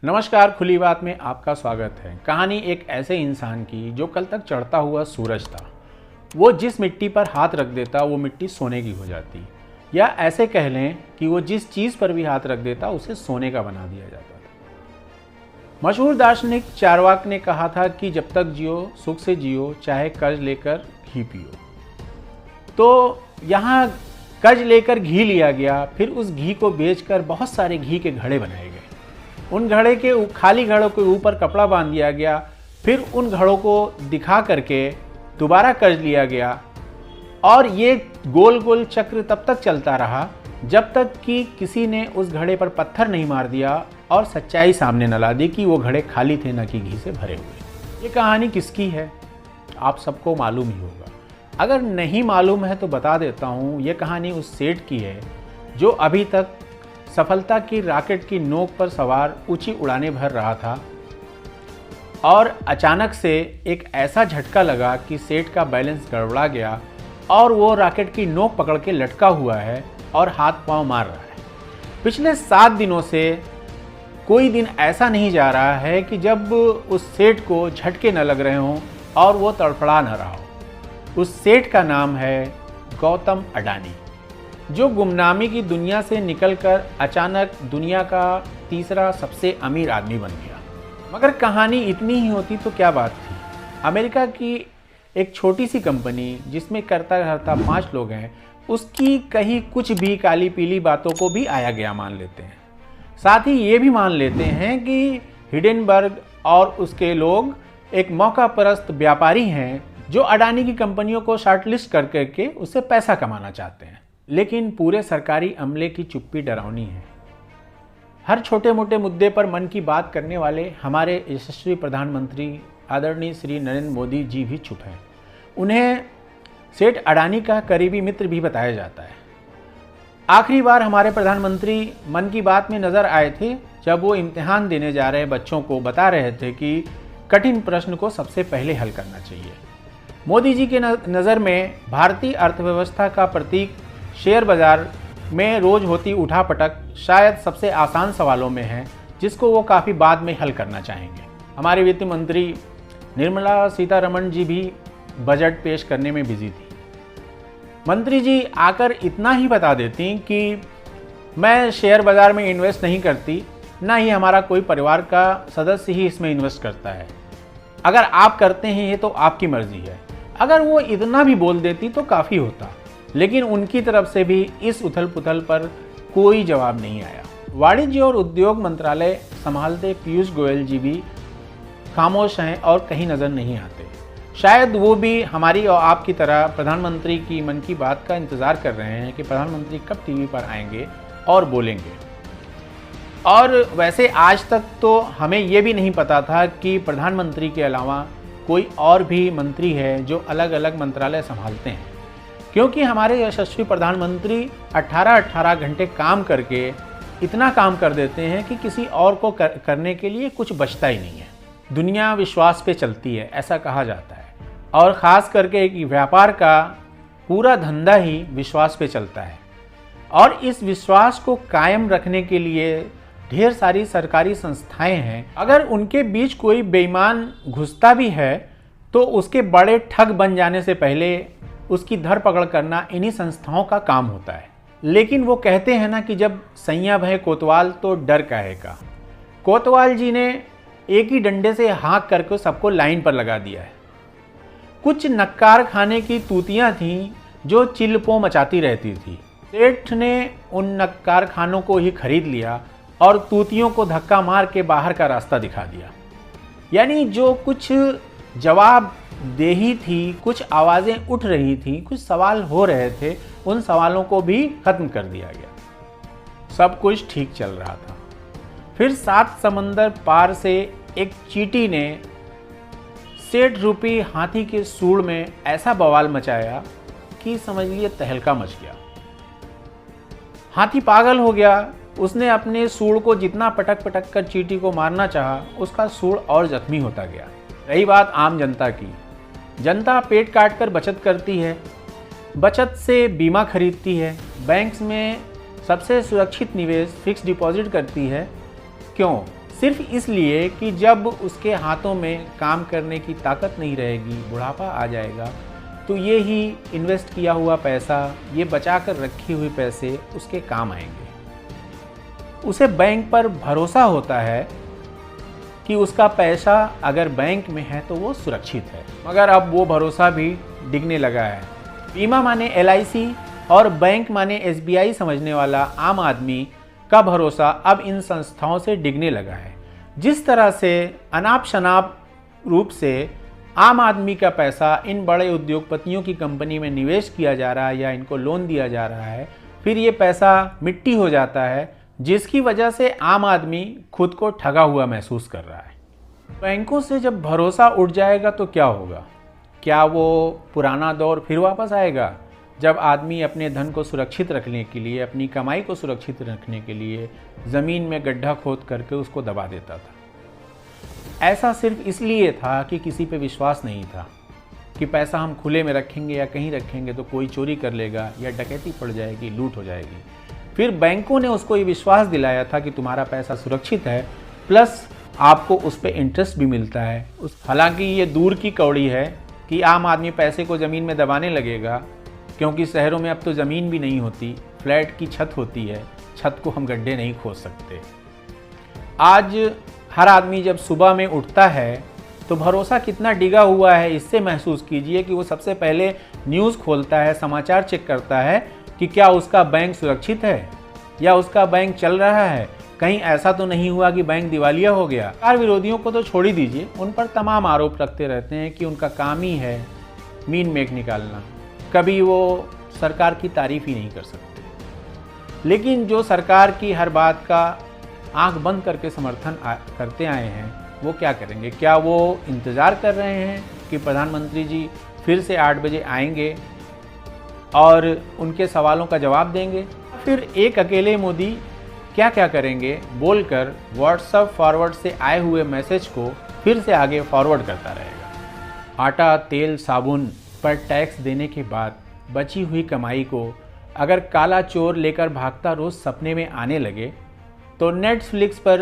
नमस्कार, खुली बात में आपका स्वागत है। कहानी एक ऐसे इंसान की जो कल तक चढ़ता हुआ सूरज था। वो जिस मिट्टी पर हाथ रख देता वो मिट्टी सोने की हो जाती, या ऐसे कह लें कि वो जिस चीज़ पर भी हाथ रख देता उसे सोने का बना दिया जाता था। मशहूर दार्शनिक चार्वाक ने कहा था कि जब तक जियो सुख से जियो, चाहे कर्ज लेकर घी पियो। तो यहाँ कर्ज लेकर घी लिया गया, फिर उस घी को बेचकर बहुत सारे घी के घड़े बनाए गए। उन घड़े के खाली घड़ों के ऊपर कपड़ा बांध दिया गया, फिर उन घड़ों को दिखा करके दोबारा कर्ज लिया गया, और ये गोल गोल चक्र तब तक चलता रहा जब तक कि किसी ने उस घड़े पर पत्थर नहीं मार दिया और सच्चाई सामने न ला दी कि वो घड़े खाली थे, न कि घी से भरे हुए। ये कहानी किसकी है आप सबको मालूम ही होगा। अगर नहीं मालूम है तो बता देता हूँ, ये कहानी उस सेठ की है जो अभी तक सफलता की रॉकेट की नोक पर सवार ऊंची उड़ानें भर रहा था, और अचानक से एक ऐसा झटका लगा कि सेठ का बैलेंस गड़बड़ा गया और वो रॉकेट की नोक पकड़ के लटका हुआ है और हाथ पांव मार रहा है। पिछले 7 दिनों से कोई दिन ऐसा नहीं जा रहा है कि जब उस सेठ को झटके न लग रहे हों और वो तड़फड़ा न रहा हो। उस सेठ का नाम है गौतम अडानी, जो गुमनामी की दुनिया से निकलकर अचानक दुनिया का तीसरा सबसे अमीर आदमी बन गया। मगर कहानी इतनी ही होती तो क्या बात थी। अमेरिका की एक छोटी सी कंपनी जिसमें करता करता 5 लोग हैं, उसकी कहीं कुछ भी काली पीली बातों को भी आया गया मान लेते हैं। साथ ही ये भी मान लेते हैं कि हिडेनबर्ग और उसके लोग एक मौका परस्त व्यापारी हैं जो अडानी की कंपनियों को शॉर्टलिस्ट कर करके उससे पैसा कमाना चाहते हैं। लेकिन पूरे सरकारी अमले की चुप्पी डरावनी है। हर छोटे मोटे मुद्दे पर मन की बात करने वाले हमारे यशस्वी प्रधानमंत्री आदरणीय श्री नरेंद्र मोदी जी भी चुप हैं। उन्हें सेठ अडानी का करीबी मित्र भी बताया जाता है। आखिरी बार हमारे प्रधानमंत्री मन की बात में नजर आए थे जब वो इम्तिहान देने जा रहे बच्चों को बता रहे थे कि कठिन प्रश्न को सबसे पहले हल करना चाहिए। मोदी जी के नज़र में भारतीय अर्थव्यवस्था का प्रतीक शेयर बाजार में रोज होती उठापटक शायद सबसे आसान सवालों में है, जिसको वो काफ़ी बाद में हल करना चाहेंगे। हमारे वित्त मंत्री निर्मला सीतारमण जी भी बजट पेश करने में बिजी थी। मंत्री जी आकर इतना ही बता देती कि मैं शेयर बाजार में इन्वेस्ट नहीं करती, ना ही हमारा कोई परिवार का सदस्य ही इसमें इन्वेस्ट करता है। अगर आप करते हैं ये तो आपकी मर्जी है। अगर वो इतना भी बोल देती तो काफ़ी होता, लेकिन उनकी तरफ से भी इस उथल पुथल पर कोई जवाब नहीं आया। वाणिज्य और उद्योग मंत्रालय संभालते पीयूष गोयल जी भी खामोश हैं और कहीं नज़र नहीं आते। शायद वो भी हमारी और आपकी तरह प्रधानमंत्री की मन की बात का इंतज़ार कर रहे हैं कि प्रधानमंत्री कब टीवी पर आएंगे और बोलेंगे। और वैसे आज तक तो हमें ये भी नहीं पता था कि प्रधानमंत्री के अलावा कोई और भी मंत्री है जो अलग अलग मंत्रालय संभालते हैं, क्योंकि हमारे यशस्वी प्रधानमंत्री 18-18 घंटे काम करके इतना काम कर देते हैं कि किसी और को करने के लिए कुछ बचता ही नहीं है। दुनिया विश्वास पे चलती है ऐसा कहा जाता है, और ख़ास करके एक व्यापार का पूरा धंधा ही विश्वास पे चलता है। और इस विश्वास को कायम रखने के लिए ढेर सारी सरकारी संस्थाएं हैं। अगर उनके बीच कोई बेईमान घुसता भी है तो उसके बड़े ठग बन जाने से पहले उसकी धरपकड़ करना इन्हीं संस्थाओं का काम होता है। लेकिन वो कहते हैं ना कि जब सैया भय कोतवाल तो डर काहे का। कोतवाल जी ने एक ही डंडे से हाँक करके सबको लाइन पर लगा दिया है। कुछ नक्कार खाने की तूतियाँ थीं जो चिल्लपों मचाती रहती थी। सेठ ने उन नक्कार खानों को ही खरीद लिया और तूतियों को धक्का मार के बाहर का रास्ता दिखा दिया। यानी जो कुछ जवाब देही थी, कुछ आवाज़ें उठ रही थी, कुछ सवाल हो रहे थे, उन सवालों को भी खत्म कर दिया गया। सब कुछ ठीक चल रहा था। फिर 7 समंदर पार से एक चींटी ने सेठ रूपी हाथी के सूंड में ऐसा बवाल मचाया कि समझ लिए तहलका मच गया। हाथी पागल हो गया। उसने अपने सूंड को जितना पटक पटक कर चींटी को मारना चाहा, उसका सूंड और जख्मी होता गया। रही बात आम जनता की, जनता पेट काट कर बचत करती है, बचत से बीमा खरीदती है, बैंक में सबसे सुरक्षित निवेश फिक्स डिपॉजिट करती है। क्यों? सिर्फ इसलिए कि जब उसके हाथों में काम करने की ताकत नहीं रहेगी, बुढ़ापा आ जाएगा, तो ये ही इन्वेस्ट किया हुआ पैसा, ये बचा कर रखे हुए पैसे उसके काम आएंगे। उसे बैंक पर भरोसा होता है कि उसका पैसा अगर बैंक में है तो वो सुरक्षित है, मगर अब वो भरोसा भी डिगने लगा है। बीमा माने LIC और बैंक माने SBI समझने वाला आम आदमी का भरोसा अब इन संस्थाओं से डिगने लगा है। जिस तरह से अनाप शनाप रूप से आम आदमी का पैसा इन बड़े उद्योगपतियों की कंपनी में निवेश किया जा रहा है या इनको लोन दिया जा रहा है, फिर ये पैसा मिट्टी हो जाता है, जिसकी वजह से आम आदमी खुद को ठगा हुआ महसूस कर रहा है। बैंकों से जब भरोसा उठ जाएगा तो क्या होगा? क्या वो पुराना दौर फिर वापस आएगा, जब आदमी अपने धन को सुरक्षित रखने के लिए, अपनी कमाई को सुरक्षित रखने के लिए ज़मीन में गड्ढा खोद करके उसको दबा देता था? ऐसा सिर्फ इसलिए था कि किसी पे विश्वास नहीं था कि पैसा हम खुले में रखेंगे या कहीं रखेंगे तो कोई चोरी कर लेगा या डकैती पड़ जाएगी, लूट हो जाएगी। फिर बैंकों ने उसको ये विश्वास दिलाया था कि तुम्हारा पैसा सुरक्षित है, प्लस आपको उस पर इंटरेस्ट भी मिलता है। हालांकि ये दूर की कौड़ी है कि आम आदमी पैसे को ज़मीन में दबाने लगेगा, क्योंकि शहरों में अब तो ज़मीन भी नहीं होती, फ्लैट की छत होती है, छत को हम गड्ढे नहीं खोद सकते। आज हर आदमी जब सुबह में उठता है तो भरोसा कितना डिगा हुआ है इससे महसूस कीजिए कि वो सबसे पहले न्यूज़ खोलता है, समाचार चेक करता है कि क्या उसका बैंक सुरक्षित है या उसका बैंक चल रहा है, कहीं ऐसा तो नहीं हुआ कि बैंक दिवालिया हो गया। सरकार विरोधियों को तो छोड़ ही दीजिए, उन पर तमाम आरोप रखते रहते हैं कि उनका काम ही है मीन मेख निकालना, कभी वो सरकार की तारीफ ही नहीं कर सकते। लेकिन जो सरकार की हर बात का आंख बंद करके समर्थन करते आए हैं, वो क्या करेंगे? क्या वो इंतज़ार कर रहे हैं कि प्रधानमंत्री जी फिर से 8 बजे आएंगे और उनके सवालों का जवाब देंगे? फिर एक अकेले मोदी क्या क्या करेंगे बोलकर व्हाट्सएप फॉरवर्ड से आए हुए मैसेज को फिर से आगे फॉरवर्ड करता रहेगा। आटा, तेल, साबुन पर टैक्स देने के बाद बची हुई कमाई को अगर काला चोर लेकर भागता रोज़ सपने में आने लगे तो नेटफ्लिक्स पर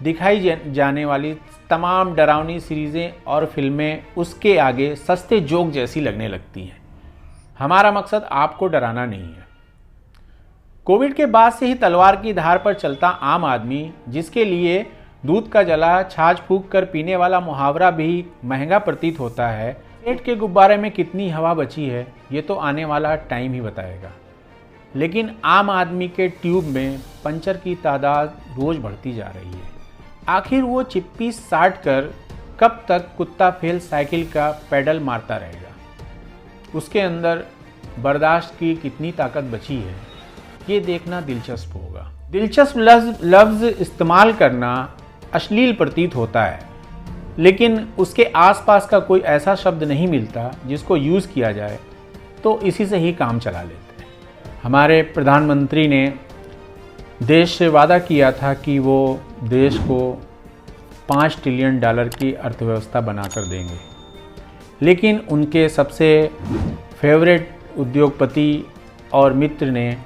दिखाई जाने वाली तमाम डरावनी सीरीज़ें और फिल्में उसके आगे सस्ते जोक जैसी लगने लगती हैं। हमारा मकसद आपको डराना नहीं है। कोविड के बाद से ही तलवार की धार पर चलता आम आदमी, जिसके लिए दूध का जला छाछ फूंक कर पीने वाला मुहावरा भी महंगा प्रतीत होता है, पेट के गुब्बारे में कितनी हवा बची है ये तो आने वाला टाइम ही बताएगा। लेकिन आम आदमी के ट्यूब में पंचर की तादाद रोज़ बढ़ती जा रही है। आखिर वो चिप्पी साट कर कब तक कुत्ता फेल साइकिल का पेडल मारता रहेगा? उसके अंदर बर्दाश्त की कितनी ताकत बची है, ये देखना दिलचस्प होगा। दिलचस्प लफ्ज़ इस्तेमाल करना अश्लील प्रतीत होता है, लेकिन उसके आसपास का कोई ऐसा शब्द नहीं मिलता जिसको यूज़ किया जाए, तो इसी से ही काम चला लेते हैं। हमारे प्रधानमंत्री ने देश से वादा किया था कि वो देश को $5 ट्रिलियन की अर्थव्यवस्था बनाकर देंगे, लेकिन उनके सबसे फेवरेट उद्योगपति और मित्र ने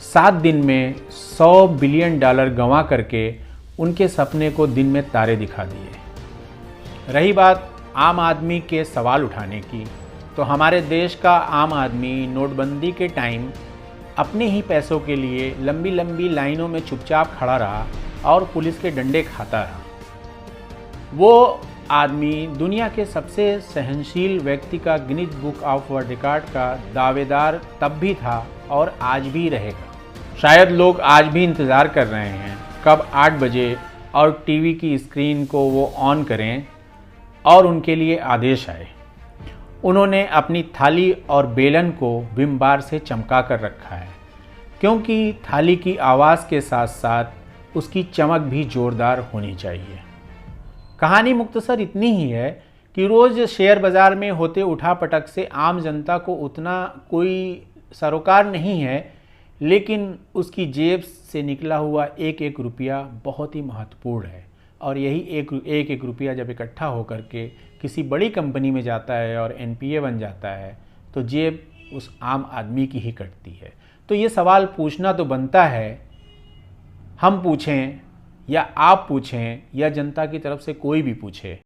7 दिन में $100 बिलियन गंवा करके उनके सपने को दिन में तारे दिखा दिए। रही बात आम आदमी के सवाल उठाने की, तो हमारे देश का आम आदमी नोटबंदी के टाइम अपने ही पैसों के लिए लंबी लंबी लाइनों में चुपचाप खड़ा रहा और पुलिस के डंडे खाता रहा। वो आदमी दुनिया के सबसे सहनशील व्यक्ति का Guinness book of world record का दावेदार तब भी था और आज भी रहेगा। शायद लोग आज भी इंतज़ार कर रहे हैं कब 8 बजे और टीवी की स्क्रीन को वो ऑन करें और उनके लिए आदेश आए। उन्होंने अपनी थाली और बेलन को विम बार से चमका कर रखा है, क्योंकि थाली की आवाज़ के साथ साथ उसकी चमक भी ज़ोरदार होनी चाहिए। कहानी मुख्तसर इतनी ही है कि रोज़ शेयर बाज़ार में होते उठापटक से आम जनता को उतना कोई सरोकार नहीं है, लेकिन उसकी जेब से निकला हुआ एक एक रुपया बहुत ही महत्वपूर्ण है। और यही एक रुपया जब इकट्ठा होकर के किसी बड़ी कंपनी में जाता है और NPA बन जाता है, तो जेब उस आम आदमी की ही कटती है। तो ये सवाल पूछना तो बनता है, हम पूछें या आप पूछें या जनता की तरफ से कोई भी पूछे।